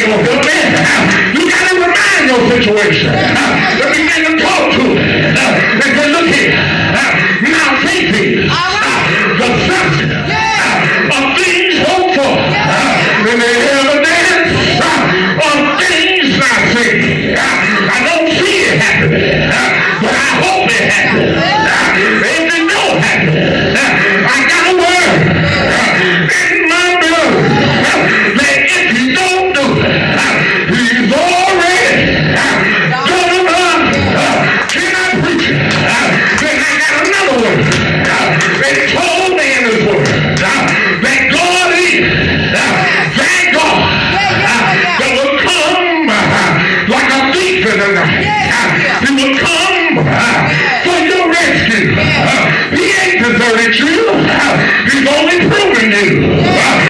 ain't gonna help me. You gotta remind your situation. But begin to talk to it. And say, look here. Now faith is the substance of things hoped for. And the evidence of things not seen. I don't see it happening, but I hope it happens. If it don't happen, I got a word in my blood that if he don't do it, he's already done enough. Can I preach it? Then I got another word. They told me in this word that God is that God that will come like a thief in the night. He will come for your rescue. He ain't deserted you.